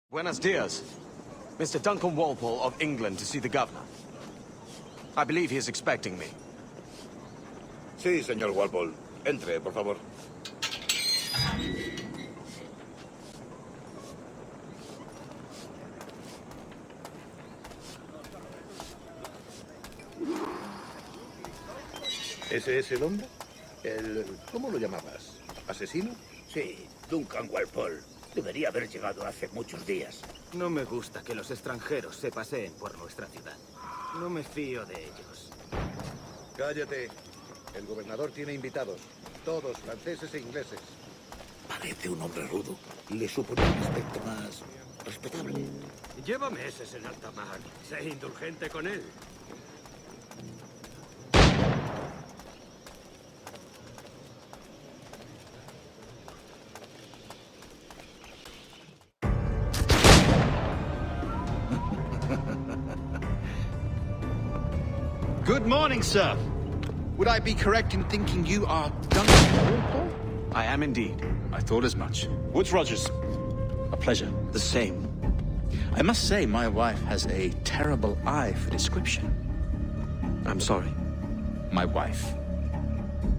Buenos dias. Mr. Duncan Walpole of England to see the governor. I believe he is expecting me. Sí, señor Walpole. Entre, por favor. ¿Ese es el hombre? ¿Cómo lo llamabas? ¿Asesino? Sí, Duncan Walpole. Debería haber llegado hace muchos días. No me gusta que los extranjeros se paseen por nuestra ciudad. No me fío de ellos. Cállate. El gobernador tiene invitados. Todos franceses e ingleses. Parece un hombre rudo. Le supone un aspecto más respetable. Lleva meses en alta mar. Sé indulgente con él. Good morning, sir. Would I be correct in thinking you are Duncan Walpole? I am indeed. I thought as much. Woods Rogers. A pleasure. The same. I must say, my wife has a terrible eye for description. I'm sorry. My wife.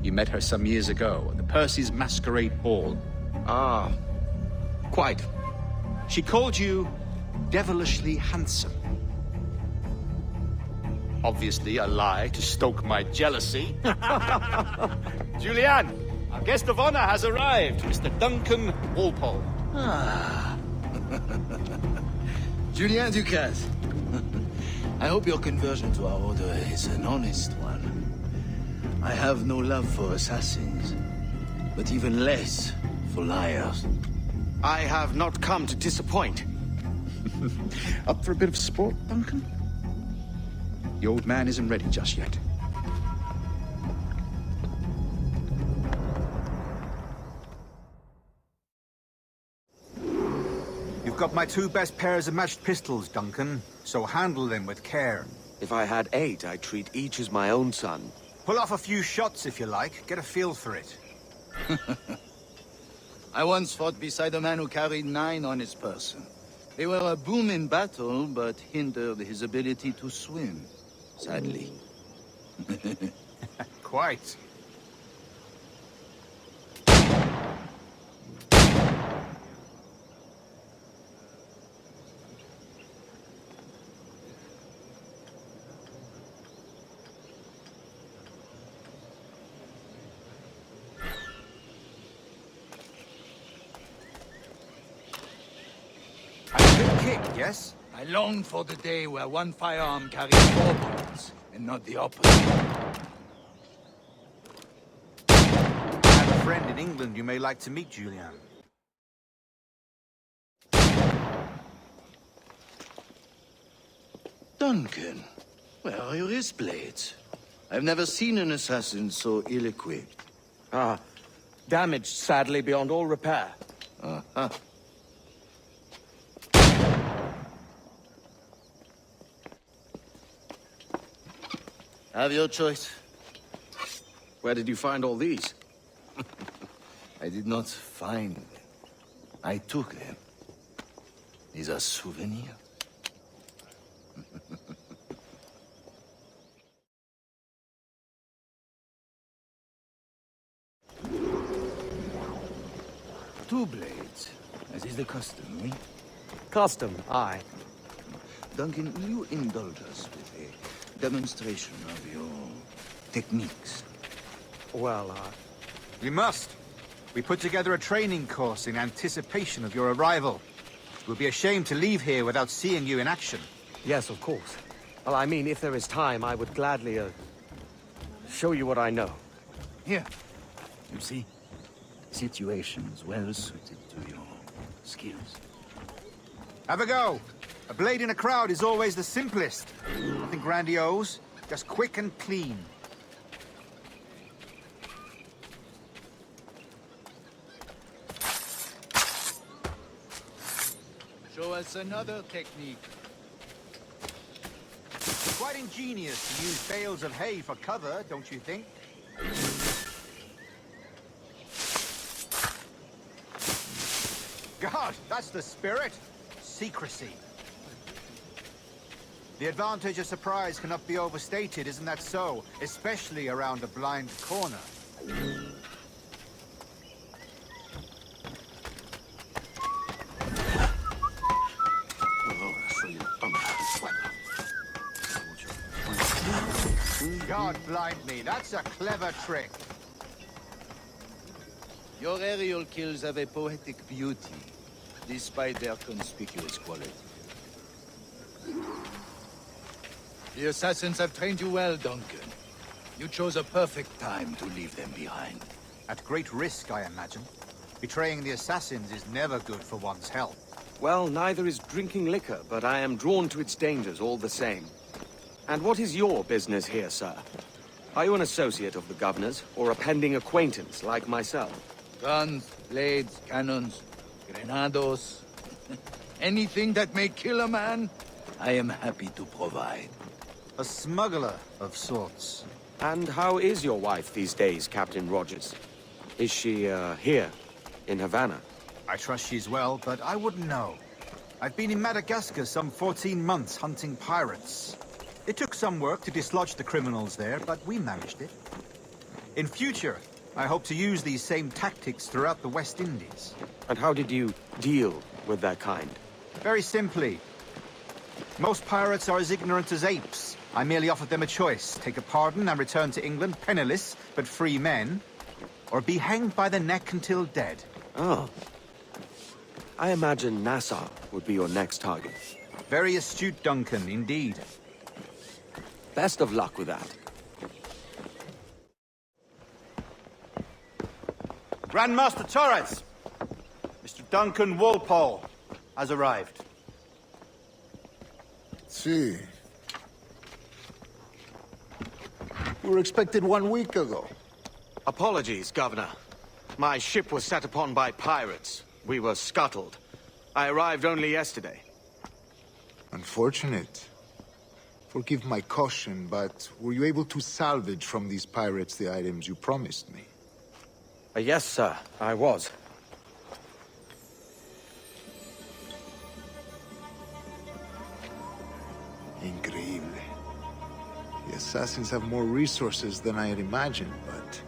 You met her some years ago at the Percy's Masquerade Ball. Ah, quite. She called you devilishly handsome. Obviously a lie to stoke my jealousy. Julianne, our guest of honor has arrived, Mr. Duncan Walpole. Ah. Julien Ducasse. I hope your conversion to our order is an honest one. I have no love for assassins, but even less for liars. I have not come to disappoint. Up for a bit of sport, Duncan? The old man isn't ready just yet. You've got my two best pairs of matched pistols, Duncan, so handle them with care. If I had 8, I'd treat each as my own son. Pull off a few shots if you like, get a feel for it. I once fought beside a man who carried 9 on his person. They were a boon in battle, but hindered his ability to swim. Sadly. Quite. A good kick, yes? I long for the day where one firearm carries 4 bullets, and not the opposite. I have a friend in England you may like to meet, Julian. Duncan, where are your wrist blades? I've never seen an assassin so ill-equipped. Ah, damaged sadly beyond all repair. Uh-huh. Have your choice. Where did you find all these? I did not find them. I took them. These are souvenirs. Two blades, as is the custom, eh? Custom, aye. Duncan, will you indulge us with a demonstration of your techniques? Well, We must. We put together a training course in anticipation of your arrival. It would be a shame to leave here without seeing you in action. yes, of course. Well, I mean, if there is time, I would gladly, show you what I know. Here. You see? Situations well suited to your skills. Have a go. A blade in a crowd is always the simplest. Nothing grandiose, just quick and clean. Show us another technique. Quite ingenious to use bales of hay for cover, don't you think? God, that's the spirit. Secrecy. The advantage of surprise cannot be overstated, isn't that so? Especially around a blind corner. God blind me, that's a clever trick. Your aerial kills have a poetic beauty, despite their conspicuous quality. The assassins have trained you well, Duncan. You chose a perfect time to leave them behind. At great risk, I imagine. Betraying the assassins is never good for one's health. Well, neither is drinking liquor, but I am drawn to its dangers all the same. And what is your business here, sir? Are you an associate of the governor's, or a pending acquaintance like myself? Guns, blades, cannons, grenados. Anything that may kill a man, I am happy to provide. A smuggler of sorts. And how is your wife these days, Captain Rogers? Is she, here, in Havana? I trust she's well, but I wouldn't know. I've been in Madagascar some 14 months hunting pirates. It took some work to dislodge the criminals there, but we managed it. In future, I hope to use these same tactics throughout the West Indies. And how did you deal with that kind? Very simply. Most pirates are as ignorant as apes. I merely offered them a choice. Take a pardon and return to England penniless, but free men. Or be hanged by the neck until dead. Oh. I imagine Nassau would be your next target. Very astute, Duncan, indeed. Best of luck with that. Grandmaster Torres! Mr. Duncan Walpole has arrived. See. We were expected 1 week ago. Apologies, Governor. My ship was set upon by pirates. We were scuttled. I arrived only yesterday. Unfortunate. Forgive my caution, but were you able to salvage from these pirates the items you promised me? Yes, sir, I was. Increíble. The assassins have more resources than I had imagined, but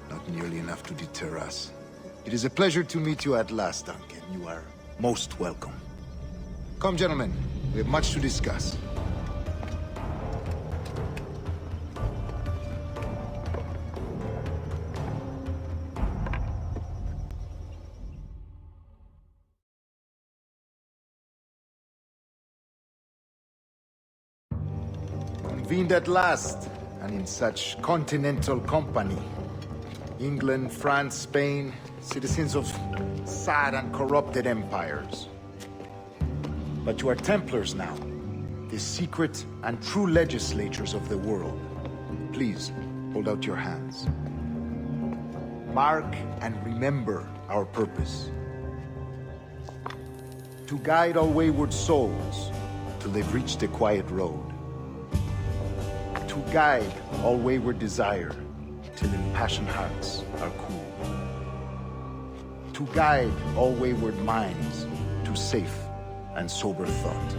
not nearly enough to deter us. It is a pleasure to meet you at last, Duncan. You are most welcome. Come, gentlemen. We have much to discuss. Convened at last, and in such continental company. England, France, Spain, citizens of sad and corrupted empires. But you are Templars now, the secret and true legislators of the world. Please, hold out your hands. Mark and remember our purpose. To guide all wayward souls till they've reached the quiet road. To guide all wayward desire till impassioned hearts are cool. To guide all wayward minds to safe and sober thought.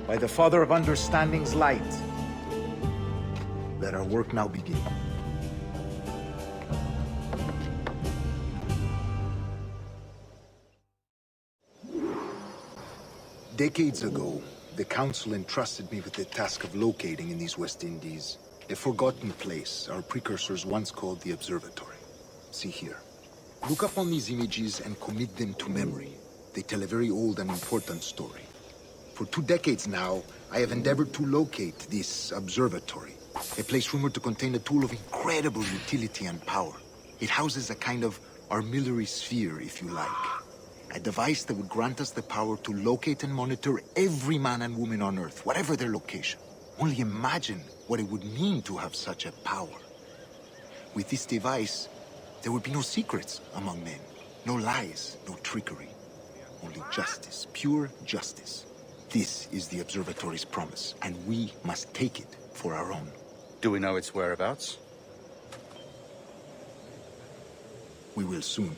By the Father of Understanding's light, let our work now begin. Decades ago, the Council entrusted me with the task of locating in these West Indies a forgotten place our precursors once called the Observatory. See here. Look upon these images and commit them to memory. They tell a very old and important story. For 2 decades now, I have endeavored to locate this observatory, a place rumored to contain a tool of incredible utility and power. It houses a kind of armillary sphere, if you like. A device that would grant us the power to locate and monitor every man and woman on Earth, whatever their location. Only imagine what it would mean to have such a power. With this device, there would be no secrets among men, no lies, no trickery. Only justice, pure justice. This is the Observatory's promise, and we must take it for our own. Do we know its whereabouts? We will soon.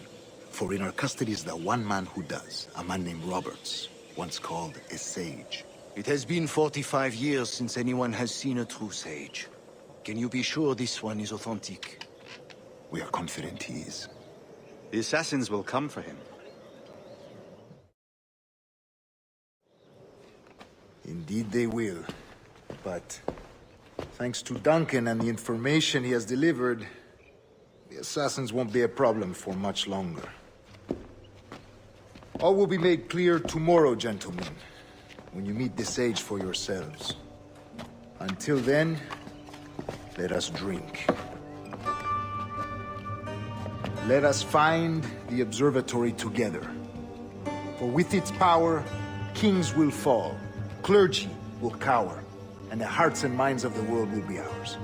For in our custody is the one man who does, a man named Roberts, once called a sage. It has been 45 years since anyone has seen a true sage. Can you be sure this one is authentic? We are confident he is. The assassins will come for him. Indeed they will. But thanks to Duncan and the information he has delivered, the assassins won't be a problem for much longer. All will be made clear tomorrow, gentlemen, when you meet the sage for yourselves. Until then, let us drink. Let us find the observatory together. For with its power, kings will fall, clergy will cower, and the hearts and minds of the world will be ours.